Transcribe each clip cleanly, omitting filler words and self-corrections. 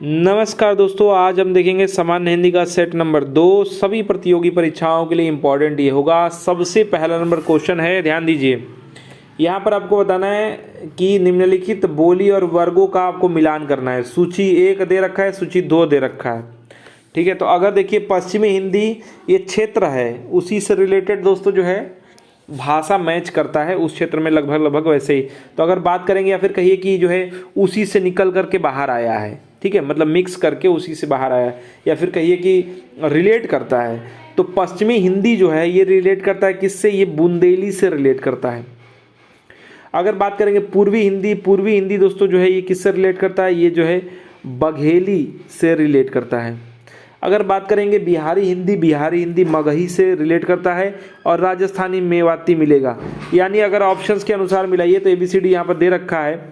नमस्कार दोस्तों, आज हम देखेंगे सामान्य हिंदी का सेट नंबर 2। सभी प्रतियोगी परीक्षाओं के लिए इम्पोर्टेंट ये होगा। सबसे पहला नंबर क्वेश्चन है, ध्यान दीजिए। यहाँ पर आपको बताना है कि निम्नलिखित बोली और वर्गों का आपको मिलान करना है। सूची 1 दे रखा है, सूची 2 दे रखा है। ठीक है, तो अगर देखिए पश्चिमी हिंदी ये क्षेत्र है, उसी से रिलेटेड दोस्तों जो है भाषा मैच करता है उस क्षेत्र में लगभग वैसे ही। तो अगर बात करेंगे या फिर कहिए कि जो है उसी से निकल करके बाहर आया है, ठीक है, मतलब मिक्स करके उसी से बाहर आया है, या फिर कहिए कि रिलेट करता है, तो पश्चिमी हिंदी जो है ये रिलेट करता है किससे? ये बुंदेली से रिलेट करता है। अगर बात करेंगे पूर्वी हिंदी दोस्तों जो है ये किससे रिलेट करता है? ये जो है बघेली से रिलेट करता है। अगर बात करेंगे बिहारी हिंदी मगही से रिलेट करता है, और राजस्थानी मेवाती मिलेगा। यानी अगर ऑप्शंस के अनुसार मिलाइए तो ABCD यहाँ पर दे रखा है।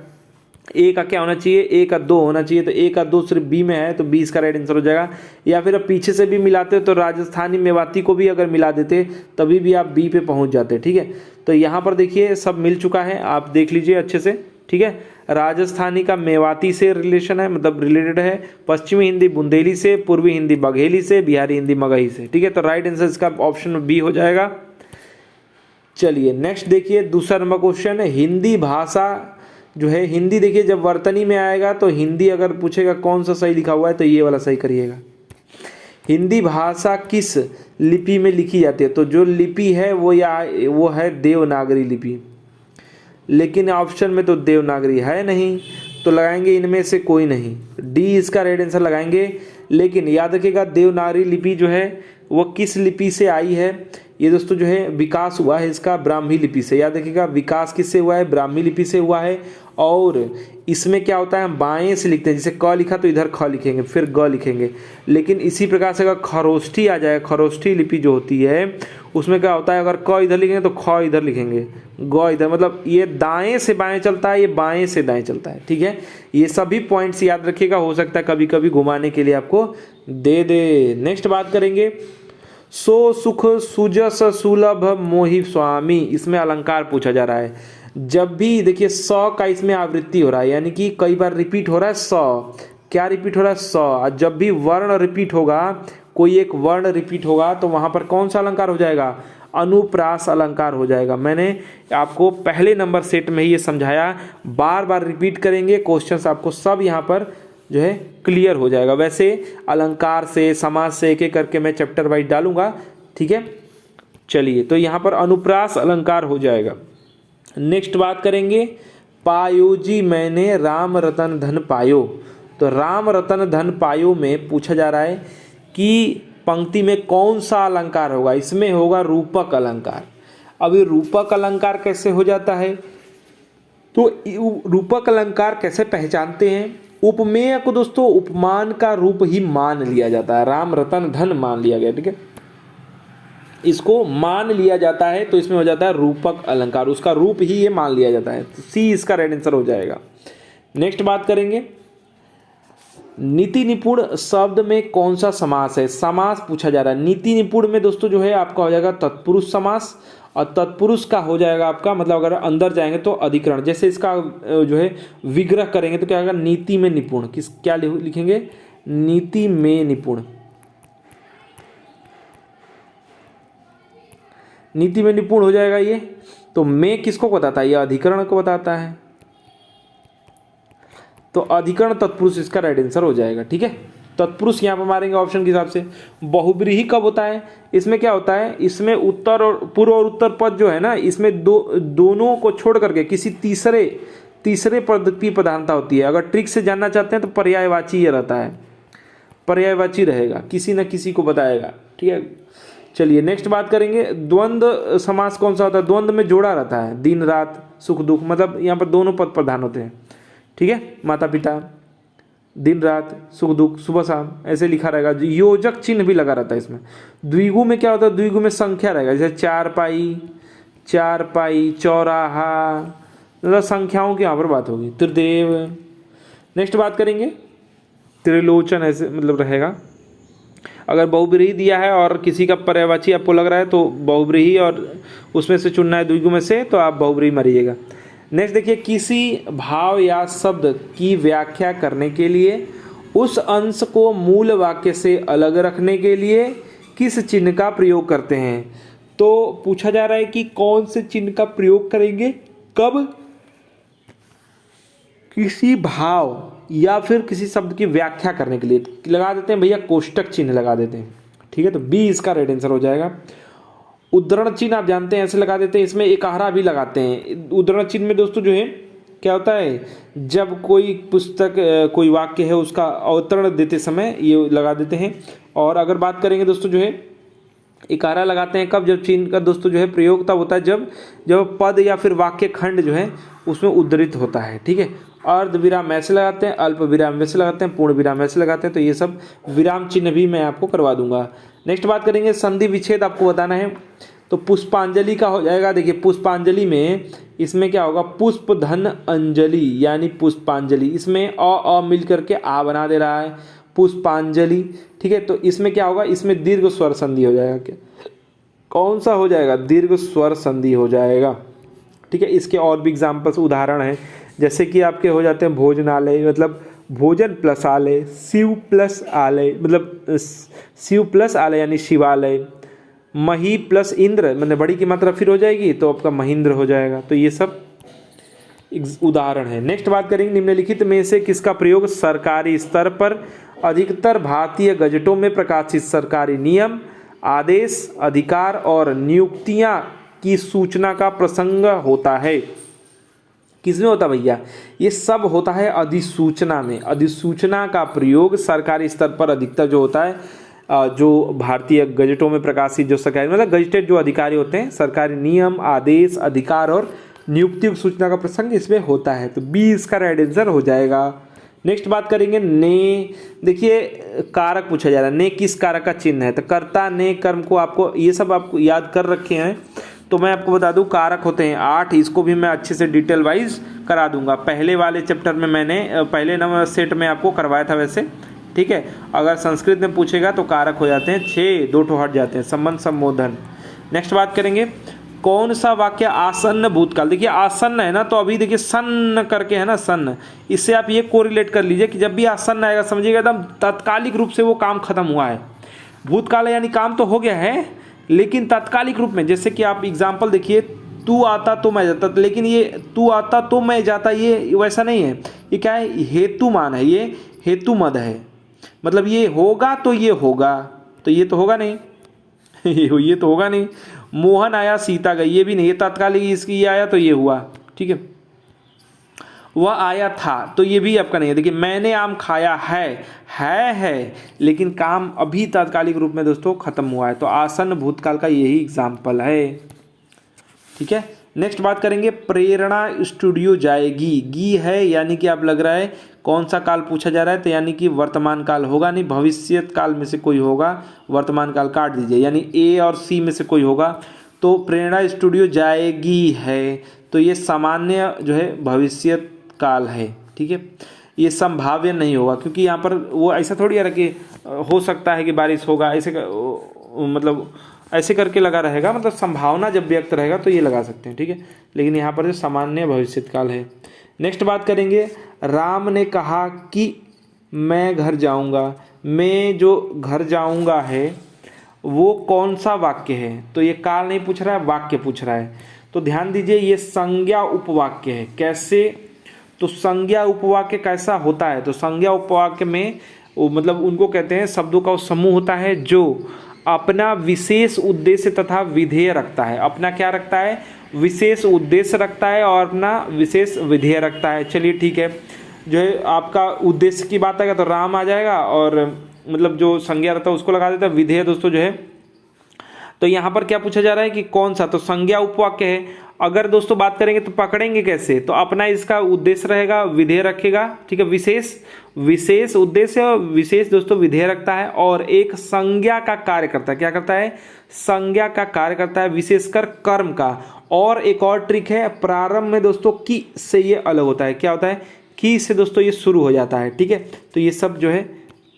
ए का क्या होना चाहिए? ए का 2 होना चाहिए, तो ए का 2 सिर्फ बी में है, तो 20 का राइट आंसर हो जाएगा। या फिर अब पीछे से भी मिलाते तो राजस्थानी मेवाती को भी अगर मिला देते तभी भी आप बी पे पहुंच जाते। ठीक है, तो यहाँ पर देखिए सब मिल चुका है, आप देख लीजिए अच्छे से। ठीक है, राजस्थानी का मेवाती से रिलेशन है, मतलब रिलेटेड है। पश्चिमी हिंदी बुंदेली से, पूर्वी हिंदी बघेली से, बिहारी हिंदी मगही से। ठीक है, तो राइट आंसर इसका ऑप्शन बी हो जाएगा। चलिए नेक्स्ट देखिए, दूसरा नंबर क्वेश्चन है। हिंदी भाषा जो है, हिंदी देखिए जब वर्तनी में आएगा तो हिंदी अगर पूछेगा कौन सा सही लिखा हुआ है तो ये वाला सही करिएगा। हिंदी भाषा किस लिपि में लिखी जाती है? तो जो लिपि है वो है देवनागरी लिपि, लेकिन ऑप्शन में तो देवनागरी है नहीं, तो लगाएंगे इनमें से कोई नहीं, डी इसका राइट आंसर लगाएंगे। लेकिन याद रखिएगा देवनागरी लिपि जो है वो किस लिपि से आई है? ये दोस्तों जो है विकास हुआ है इसका ब्राह्मी लिपि से। याद रखिएगा विकास किससे हुआ है? ब्राह्मी लिपि से हुआ है। और इसमें क्या होता है, हम बाएं से लिखते हैं, जैसे क लिखा तो इधर ख लिखेंगे, फिर ग लिखेंगे। लेकिन इसी प्रकार से अगर खरोष्ठी आ जाए, खरोष्ठी लिपि जो होती है उसमें क्या होता है, अगर क इधर लिखेंगे तो ख इधर लिखेंगे, ग इधर, मतलब ये दाएं से बाएं चलता है, ये बाएं से दाएं चलता है। ठीक है, ये सभी पॉइंट्स याद रखिएगा, हो सकता है कभी कभी घुमाने के लिए आपको दे दे। नेक्स्ट बात करेंगे, सो सुख सुजस सुलभ मोहि स्वामी, इसमें अलंकार पूछा जा रहा है। जब भी देखिए 100 का इसमें आवृत्ति हो रहा है, यानी कि कई बार रिपीट हो रहा है 100। क्या रिपीट हो रहा है? 100। जब भी वर्ण रिपीट होगा, कोई एक वर्ण रिपीट होगा, तो वहां पर कौन सा अलंकार हो जाएगा? अनुप्रास अलंकार हो जाएगा। मैंने आपको पहले नंबर सेट में ही ये समझाया, बार बार रिपीट करेंगे क्वेश्चंस आपको सब यहाँ पर जो है क्लियर हो जाएगा। वैसे अलंकार से, समास से एक एक करके मैं चैप्टर वाइज डालूंगा। ठीक है, चलिए तो यहाँ पर अनुप्रास अलंकार हो जाएगा। नेक्स्ट बात करेंगे, पायो जी मैंने राम रतन धन पायो। तो राम रतन धन पायो में पूछा जा रहा है कि पंक्ति में कौन सा अलंकार होगा? इसमें होगा रूपक अलंकार। अभी रूपक अलंकार कैसे हो जाता है? तो रूपक अलंकार कैसे पहचानते हैं? उपमेय को दोस्तों उपमान का रूप ही मान लिया जाता है। राम रतन धन मान लिया गया, ठीक है, इसको मान लिया जाता है, तो इसमें हो जाता है रूपक अलंकार, उसका रूप ही ये मान लिया जाता है। तो सी इसका राइट आंसर हो जाएगा। नेक्स्ट बात करेंगे, नीति निपुण शब्द में कौन सा समास है? समास पूछा जा रहा है। नीति निपुण में दोस्तों जो है आपका हो जाएगा तत्पुरुष समास, और तत्पुरुष का हो जाएगा आपका, मतलब अगर अंदर जाएंगे तो अधिकरण। जैसे इसका जो है विग्रह करेंगे तो क्या होगा? नीति में निपुण। क्या लिखेंगे? नीति में निपुण। नीति में निपुण हो जाएगा ये। तो में किसको बताता है? ये अधिकरण को बताता है, तो अधिकरण तत्पुरुष इसका राइट आंसर हो जाएगा। ठीक है, तत्पुरुष यहाँ पर मारेंगे ऑप्शन के हिसाब से। बहुब्रीही कब होता है? इसमें क्या होता है, इसमें उत्तर और पूर्व और उत्तर पद जो है ना, इसमें दोनों को छोड़ करके किसी तीसरे पद की प्रधानता होती है। अगर ट्रिक से जानना चाहते हैं तो पर्यायवाची ये रहता है, पर्यायवाची रहेगा, किसी न किसी को बताएगा। ठीक है, चलिए नेक्स्ट बात करेंगे, द्वंद्व समास कौन सा होता है? द्वंद्व में जोड़ा रहता है, दिन रात सुख दुख, मतलब यहाँ पर दोनों पद प्रधान होते हैं। ठीक है, माता पिता, दिन रात, सुख दुख, सुबह शाम, ऐसे लिखा रहेगा। योजक चिन्ह भी लगा रहता है इसमें। द्विगु में क्या होता है? द्विगु में संख्या रहेगा, जैसे चारपाई, चौराहा, मतलब संख्याओं की यहाँ पर बात होगी। त्रिदेव। नेक्स्ट बात करेंगे, त्रिलोचन, ऐसे मतलब रहेगा। अगर बहुब्रीही दिया है और किसी का पर्यायवाची आपको लग रहा है तो बहुब्रीही, और उसमें से चुनना है द्विगु में से, तो आप बहुब्रीही मारिएगा। नेक्स्ट देखिए, किसी भाव या शब्द की व्याख्या करने के लिए उस अंश को मूल वाक्य से अलग रखने के लिए किस चिन्ह का प्रयोग करते हैं। तो पूछा जा रहा है कि कौन से चिन्ह का प्रयोग करेंगे, कब, किसी भाव या फिर किसी शब्द की व्याख्या करने के लिए। लगा देते हैं भैया कोष्टक चिन्ह लगा देते हैं, ठीक है, तो बी इसका राइट आंसर हो जाएगा। उद्धरण चिन्ह आप जानते हैं ऐसे लगा देते हैं, इसमें एकारा भी लगाते हैं। उद्धरण चिन्ह में दोस्तों जो है क्या होता है, जब कोई पुस्तक कोई वाक्य है उसका अवतरण देते समय ये लगा देते हैं। और अगर बात करेंगे दोस्तों जो है इकारा लगाते हैं कब, जब चिन्ह का दोस्तों जो है प्रयोग तब होता है जब पद या फिर वाक्य खंड जो है उसमें उद्धृत होता है, ठीक है। अर्ध विराम ऐसे लगाते हैं, अल्प विराम वैसे लगाते हैं, पूर्ण विराम ऐसे लगाते हैं। तो ये सब विराम चिन्ह भी मैं आपको करवा दूंगा। नेक्स्ट बात करेंगे संधि विच्छेद, आपको बताना है। तो पुष्पांजलि का हो जाएगा, देखिए पुष्पांजलि में इसमें क्या होगा, पुष्प धन अंजलि यानी पुष्पांजलि, इसमें अ मिल करके आ बना दे रहा है पुष्पांजलि, ठीक है। तो इसमें क्या होगा, इसमें दीर्घ स्वर संधि हो जाएगा। क्या कौन सा हो जाएगा, दीर्घ स्वर संधि हो जाएगा, ठीक है। इसके और भी एग्जाम्पल्स उदाहरण हैं, जैसे कि आपके हो जाते हैं भोजनालय मतलब भोजन प्लस आलय, शिव प्लस आलय मतलब शिव प्लस आलय यानी शिवालय, मही प्लस इंद्र मतलब बड़ी की मात्रा फिर हो जाएगी तो आपका महेंद्र हो जाएगा। तो ये सब उदाहरण है। नेक्स्ट बात करेंगे निम्नलिखित में से किसका प्रयोग सरकारी स्तर पर अधिकतर भारतीय गजटों में प्रकाशित सरकारी नियम, आदेश, अधिकार और नियुक्तियां की सूचना का प्रसंग होता है। किसमें होता है भैया, ये सब होता है अधिसूचना में। अधिसूचना का प्रयोग सरकारी स्तर पर अधिकतर जो होता है, जो भारतीय गजटों में प्रकाशित जो सरकारी मतलब गजटेड जो अधिकारी होते हैं, सरकारी नियम, आदेश, अधिकार और नियुक्ति की सूचना का प्रसंग इसमें होता है। तो बी इसका राइट आंसर हो जाएगा। नेक्स्ट बात करेंगे ने, देखिए कारक पूछा जा रहा है, ने किस कारक का चिन्ह है। तो कर्ता ने कर्म को आपको ये सब आपको याद कर रखे हैं, तो मैं आपको बता दूं कारक होते हैं 8, इसको भी मैं अच्छे से डिटेल वाइज करा दूंगा। पहले वाले चैप्टर में मैंने पहले नंबर सेट में आपको करवाया था वैसे, ठीक है। अगर संस्कृत में पूछेगा तो कारक हो जाते हैं 6, 2 ठो हट जाते हैं, संबंध संबोधन। नेक्स्ट बात करेंगे कौन सा वाक्य आसन्न भूतकाल, देखिए आसन्न है ना, तो अभी देखिए सन्न करके है ना, सन्न, इससे आप ये कोरिलेट कर लीजिए कि जब भी आसन्न आएगा समझिएगा एकदम तात्कालिक रूप से वो काम खत्म हुआ है। भूतकाल यानी काम तो हो गया है लेकिन तात्कालिक रूप में, जैसे कि आप एग्जाम्पल देखिए, तू आता तो मैं जाता, लेकिन ये तू आता तो मैं जाता ये वैसा नहीं है, ये क्या है, हेतु मान है, ये हेतु मद है, मतलब ये होगा तो ये होगा, तो ये तो होगा नहीं ये तो होगा नहीं। मोहन आया सीता गई, ये भी नहीं, ये तात्कालिक, इसकी ये आया तो ये हुआ, ठीक है। वह आया था तो ये भी आपका नहीं है। देखिए मैंने आम खाया है लेकिन काम अभी तात्कालिक रूप में दोस्तों खत्म हुआ है, तो आसन्न भूतकाल का यही एग्जाम्पल है, ठीक है। नेक्स्ट बात करेंगे प्रेरणा स्टूडियो जाएगी, गी है यानी कि आप लग रहा है कौन सा काल पूछा जा रहा है, तो यानी कि वर्तमान काल होगा नहीं, भविष्य काल में से कोई होगा, वर्तमान काल काट दीजिए, यानी ए और सी में से कोई होगा। तो प्रेरणा स्टूडियो जाएगी है, तो ये सामान्य जो है भविष्य काल है, ठीक है। ये संभाव्य नहीं होगा क्योंकि यहाँ पर वो ऐसा थोड़ी है कि हो सकता है कि बारिश होगा, ऐसे मतलब ऐसे करके लगा रहेगा, मतलब संभावना जब व्यक्त रहेगा तो ये लगा सकते हैं, ठीक है। लेकिन यहाँ पर जो सामान्य भविष्य काल है। नेक्स्ट बात करेंगे राम ने कहा कि मैं घर जाऊँगा, मैं जो घर जाऊँगा है वो कौन सा वाक्य है, तो ये काल नहीं पूछ रहा है, वाक्य पूछ रहा है। तो ध्यान दीजिए ये संज्ञा उपवाक्य है। कैसे, तो संज्ञा उपवाक्य कैसा होता है, तो संज्ञा उपवाक्य में मतलब उनको कहते हैं शब्दों का वो समूह होता है जो अपना विशेष उद्देश्य तथा विधेय रखता है। अपना क्या रखता है, विशेष उद्देश्य रखता है और अपना विशेष विधेय रखता है। चलिए ठीक है, जो है आपका उद्देश्य की बात आएगा तो राम आ जाएगा, और मतलब जो संज्ञा रहता है उसको लगा देता है, विधेय दोस्तों जो है। तो यहाँ पर क्या पूछा जा रहा है कि कौन सा, तो संज्ञा उपवाक्य है। अगर दोस्तों बात करेंगे तो पकड़ेंगे कैसे, तो अपना इसका उद्देश्य रहेगा, विधेय रखेगा, ठीक है, विशेष उद्देश्य और विशेष दोस्तों विधेय रखता है, और एक संज्ञा का कार्य करता है। क्या करता है, संज्ञा का कार्य करता है, विशेषकर कर्म का। और एक और ट्रिक है, प्रारंभ में दोस्तों की से ये अलग होता है। क्या होता है, की से दोस्तों ये शुरू हो जाता है, ठीक है। तो ये सब जो है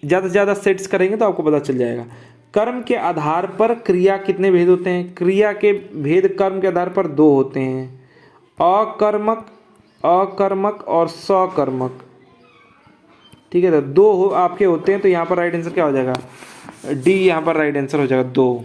ज़्यादा से ज़्यादा सेट्स करेंगे तो आपको पता चल जाएगा। कर्म के आधार पर क्रिया कितने भेद होते हैं, क्रिया के भेद कर्म के आधार पर 2 होते हैं, अकर्मक और सकर्मक, ठीक है, तो 2 आपके होते हैं, तो यहाँ पर राइट आंसर क्या हो जाएगा, डी यहाँ पर राइट आंसर हो जाएगा 2।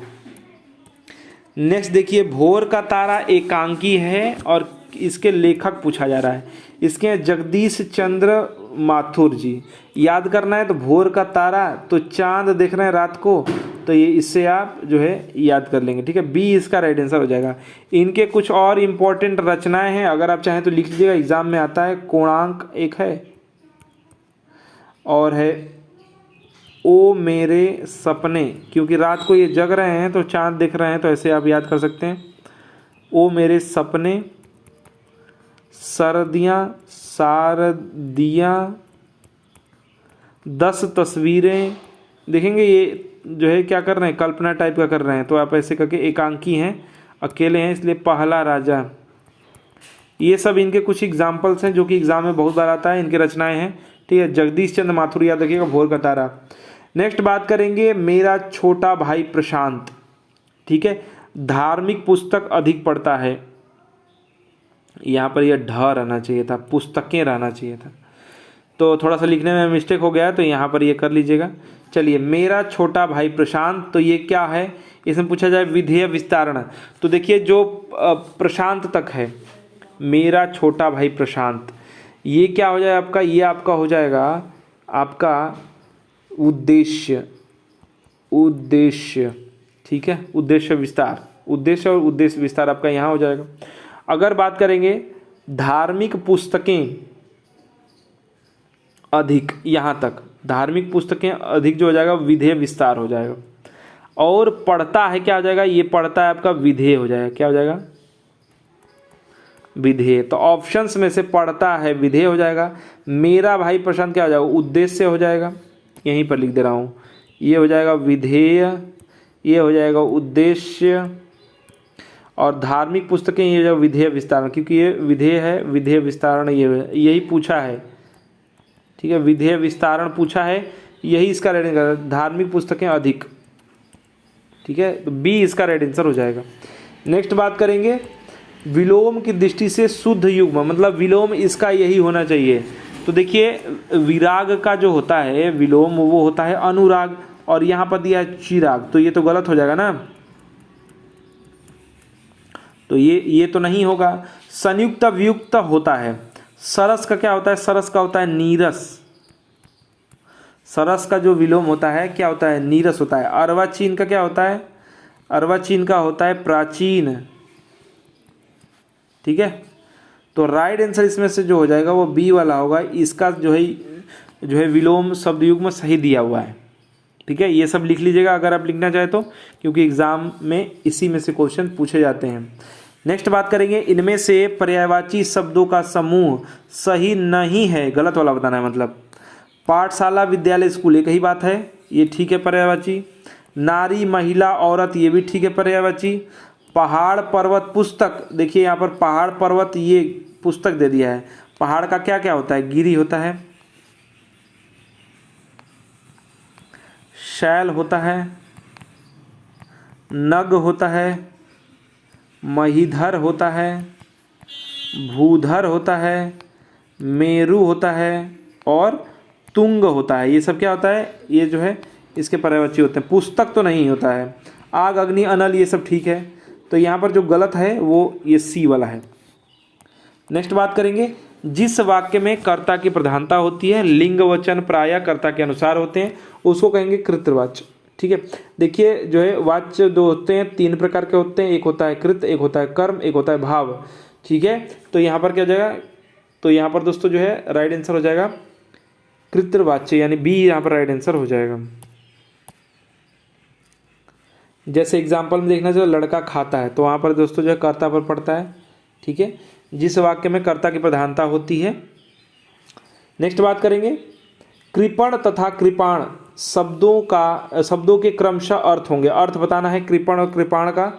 नेक्स्ट देखिए, भोर का तारा एकांकी है और इसके लेखक पूछा जा रहा है। इसके जगदीश चंद्र माथुर जी। याद करना है तो भोर का तारा, तो चांद देख रहे हैं रात को, तो ये इससे आप जो है याद कर लेंगे। ठीक है, बी इसका राइट आंसर हो जाएगा। इनके कुछ और इम्पोर्टेंट रचनाएं हैं, अगर आप चाहें तो लिख लीजिएगा, एग्जाम में आता है। कोणार्क एक है, और है ओ मेरे सपने, क्योंकि रात को ये जग रहे हैं तो चांद दिख रहे हैं, तो ऐसे आप याद कर सकते हैं। ओ मेरे सपने, सर्दियाँ, सारदियाँ, 10 तस्वीरें। देखेंगे ये जो है क्या कर रहे हैं, कल्पना टाइप का कर रहे हैं, तो आप ऐसे करके, एकांकी हैं, अकेले हैं, इसलिए पहला राजा। ये सब इनके कुछ एग्जाम्पल्स हैं जो कि एग्जाम में बहुत बार आता है, इनके रचनाएं हैं। ठीक है, जगदीश चंद्र माथुर याद रखिएगा, भोर का तारा। नेक्स्ट बात करेंगे, मेरा छोटा भाई प्रशांत। ठीक है, धार्मिक पुस्तक अधिक पढ़ता है, यहाँ पर यह ढ रहना चाहिए था, पुस्तकें रहना चाहिए था, तो थोड़ा सा लिखने में मिस्टेक हो गया, तो यहाँ पर ये कर लीजिएगा। चलिए, मेरा छोटा भाई प्रशांत, तो ये क्या है, इसमें पूछा जाए विधेय विस्तारण, तो देखिए जो प्रशांत तक है, मेरा छोटा भाई प्रशांत, ये क्या हो जाए आपका, ये आपका हो जाएगा आपका उद्देश्य, उद्देश्य। ठीक है, उद्देश्य विस्तार, उद्देश्य और उद्देश्य विस्तार आपका यहाँ हो जाएगा। अगर बात करेंगे धार्मिक पुस्तकें अधिक, यहाँ तक धार्मिक पुस्तकें अधिक जो हो जाएगा विधेय विस्तार हो जाएगा। और पढ़ता है क्या हो जाएगा, ये पढ़ता है आपका विधेय हो जाएगा, क्या हो जाएगा, विधेय। तो ऑप्शंस में से पढ़ता है विधेय हो जाएगा, मेरा भाई प्रशांत क्या हो जाएगा, उद्देश्य हो जाएगा, यहीं पर लिख दे रहा हूँ, ये हो जाएगा विधेय, ये हो जाएगा उद्देश्य, और धार्मिक पुस्तकें ये जो विधेय विस्तारण, क्योंकि ये विधेय है, विधेय विस्तारण ये यही पूछा है। ठीक है, विधेय विस्तारण पूछा है, यही इसका राइट आंसर, धार्मिक पुस्तकें अधिक। ठीक है, तो बी इसका राइट आंसर हो जाएगा। नेक्स्ट बात करेंगे, विलोम की दृष्टि से शुद्ध युग्म, मतलब विलोम इसका यही होना चाहिए। तो देखिए, विराग का जो होता है विलोम, वो होता है अनुराग, और यहाँ पर दिया है चिराग, तो ये तो गलत हो जाएगा ना, तो ये तो नहीं होगा। संयुक्त वियुक्त होता है, सरस का क्या होता है, सरस का होता है नीरस, सरस का जो विलोम होता है क्या होता है, नीरस होता है। अर्वाचीन का क्या होता है, अर्वाचीन का होता है प्राचीन। ठीक है, तो राइट आंसर इसमें से जो हो जाएगा वो बी वाला होगा, इसका जो है विलोम शब्द युग्म सही दिया हुआ है। ठीक है, ये सब लिख लीजिएगा अगर आप लिखना चाहे तो, क्योंकि एग्जाम में इसी में से क्वेश्चन पूछे जाते हैं। नेक्स्ट बात करेंगे, इनमें से पर्यायवाची शब्दों का समूह सही नहीं है, गलत वाला बताना है, मतलब पाठशाला, विद्यालय, स्कूल, एक ही बात है, ये ठीक है पर्यायवाची। नारी, महिला, औरत, ये भी ठीक है पर्यायवाची। पहाड़, पर्वत, पुस्तक, देखिए यहाँ पर पहाड़, पर्वत, ये पुस्तक दे दिया है। पहाड़ का क्या क्या होता है, गिरी होता है, शैल होता है, नग होता है, महीधर होता है, भूधर होता है, मेरु होता है, और तुंग होता है। ये सब क्या होता है, ये जो है इसके पर्यायवाची होते हैं। पुस्तक तो नहीं होता है। आग, अग्नि, अनल, ये सब ठीक है, तो यहाँ पर जो गलत है वो ये सी वाला है। नेक्स्ट बात करेंगे, जिस वाक्य में कर्ता की प्रधानता होती है, लिंग वचन प्रायः कर्ता के अनुसार होते हैं, उसको कहेंगे कृतवाच्य। ठीक है, देखिए जो है वाच्य दो होते हैं, 3 प्रकार के होते हैं, एक होता है कृत, एक होता है कर्म, एक होता है भाव। ठीक है, तो यहाँ पर क्या हो जाएगा, तो यहाँ पर दोस्तों जो है राइट आंसर हो जाएगा कृतवाच्य, यानी बी यहाँ पर राइट आंसर हो जाएगा। जैसे एग्जाम्पल में देखना चाहिए, लड़का खाता है, तो वहाँ पर दोस्तों जो है कर्ता पर पड़ता है। ठीक है, जिस वाक्य में कर्ता की प्रधानता होती है। नेक्स्ट बात करेंगे, कृपण तथा कृपाण शब्दों के क्रमशः अर्थ होंगे। अर्थ बताना है कृपण और कृपाण का।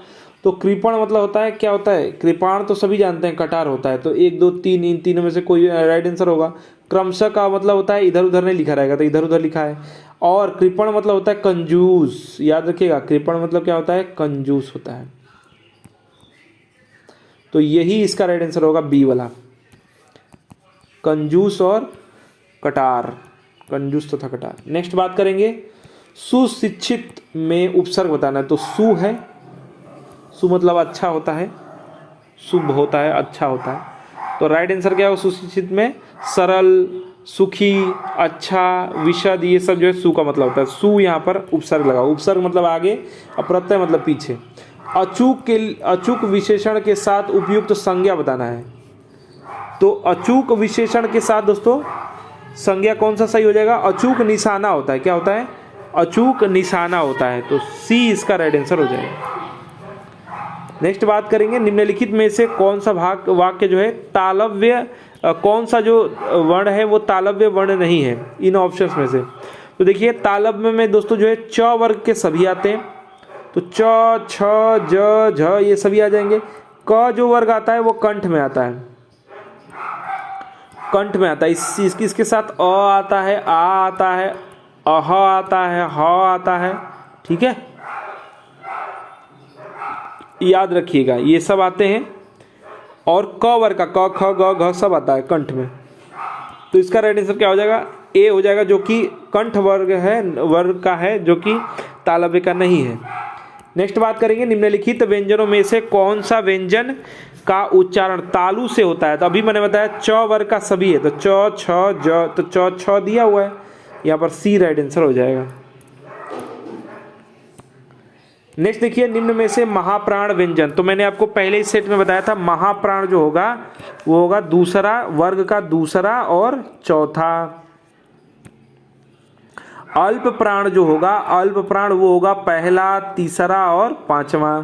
तो कृपण मतलब होता है, क्या होता है, कृपाण तो सभी जानते हैं कटार होता है, तो 1 2 3, इन तीनों में से कोई राइट आंसर होगा। क्रमशः का मतलब होता है इधर उधर नहीं लिखा रहेगा, तो इधर उधर लिखा है। और कृपण मतलब होता है कंजूस, याद रखिएगा, कृपण मतलब क्या होता है, कंजूस होता है। तो यही इसका राइट आंसर होगा बी वाला, कंजूस और कटार। कंजूस तथा कटार। नेक्स्ट बात करेंगे सुशिक्षित में उपसर्ग बताना है। तो सु है, सु मतलब अच्छा होता है, शुभ होता है, अच्छा होता है। तो राइट आंसर क्या होगा सुशिक्षित में? सरल, सुखी, अच्छा, विशद, ये सब जो है सु का मतलब होता है। सु यहाँ पर उपसर्ग लगा। उपसर्ग मतलब आगे और प्रत्यय मतलब पीछे। अचूक विशेषण के साथ उपयुक्त संज्ञा बताना है। तो अचूक विशेषण के साथ दोस्तों संज्ञा कौन सा सही हो जाएगा? अचूक निशाना होता है। क्या होता है? अचूक निशाना होता है। तो सी इसका राइट आंसर हो जाएगा। नेक्स्ट बात करेंगे निम्नलिखित में से कौन सा वाक्य जो है तालव्य, कौन सा जो वर्ण है वो तालव्य वर्ण नहीं है इन ऑप्शंस में से। तो देखिए तालव्य में दोस्तों जो है च वर्ग के सभी आते हैं। तो च, छ, ज, झ ये सभी आ जाएंगे। क जो वर्ग आता है वो कंठ में आता है, कंठ में आता है। इसके साथ अ आता है, आ आता है, अह आता है, ह आता है। ठीक है, याद रखिएगा ये सब आते हैं। और क वर्ग का क, ख, ग, घ सब आता है कंठ में। तो इसका राइट आंसर क्या हो जाएगा? ए हो जाएगा, जो कि कंठ वर्ग है, वर्ग का है, जो कि तालव्य का नहीं है। नेक्स्ट बात करेंगे निम्नलिखित व्यंजनों में से कौन सा व्यंजन का उच्चारण तालु से होता है। तो अभी मैंने बताया च वर्ग का सभी है। तो च, छ, ज, तो च, छ दिया हुआ है, यहाँ पर सी राइट आंसर हो जाएगा। नेक्स्ट देखिए निम्न में से महाप्राण व्यंजन। तो मैंने आपको पहले ही सेट में बताया था महाप्राण जो होगा वो होगा दूसरा वर्ग का दूसरा और चौथा। अल्प प्राण जो होगा, अल्प प्राण वो होगा पहला, तीसरा और पांचवा।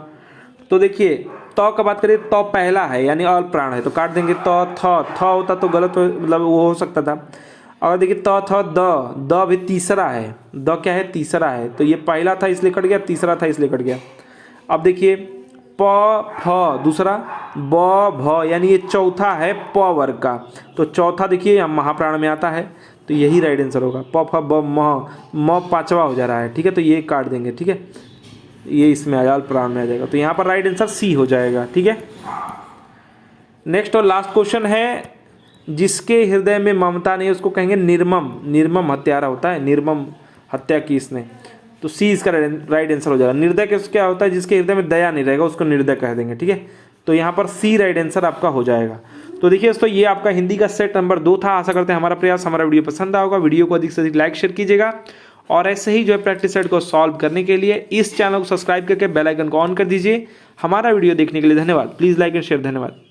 तो देखिए तो का बात करें तो पहला है यानी अल्प प्राण है, तो काट देंगे। तो थ होता तो गलत मतलब वो हो सकता था। और देखिए तो थ द भी तीसरा है। द क्या है? तीसरा है। तो ये पहला था इसलिए कट गया, तीसरा था इसलिए कट गया। अब देखिए प फ दूसरा, ब भ यानी ये चौथा है प वर्ग का। तो चौथा देखिए यहाँ महाप्राण में आता है, तो यही राइट आंसर होगा। प फ ब म पांचवा हो जा रहा है। ठीक है, तो ये काट देंगे। ठीक है, ये इसमें आया प्राण में आ जाएगा। तो यहाँ पर राइट आंसर सी हो जाएगा। ठीक है, नेक्स्ट और लास्ट क्वेश्चन है जिसके हृदय में ममता नहीं उसको कहेंगे निर्मम। निर्मम हत्यारा होता है, निर्मम हत्या की इसने। तो सी इसका राइट आंसर हो जाएगा। निर्दय क्या होता है? जिसके हृदय में दया नहीं रहेगा उसको निर्दय कह देंगे। ठीक है, तो यहाँ पर सी राइट आंसर आपका हो जाएगा। तो देखिए दोस्तों ये आपका हिंदी का सेट नंबर 2 था। आशा करते हैं हमारा प्रयास, हमारा वीडियो पसंद आया होगा। वीडियो को अधिक से अधिक लाइक शेयर कीजिएगा और ऐसे ही जो है प्रैक्टिस सेट को सॉल्व करने के लिए इस चैनल को सब्सक्राइब करके बेल आइकन को ऑन कर दीजिए। हमारा वीडियो देखने के लिए धन्यवाद। Please like and share. धन्यवाद।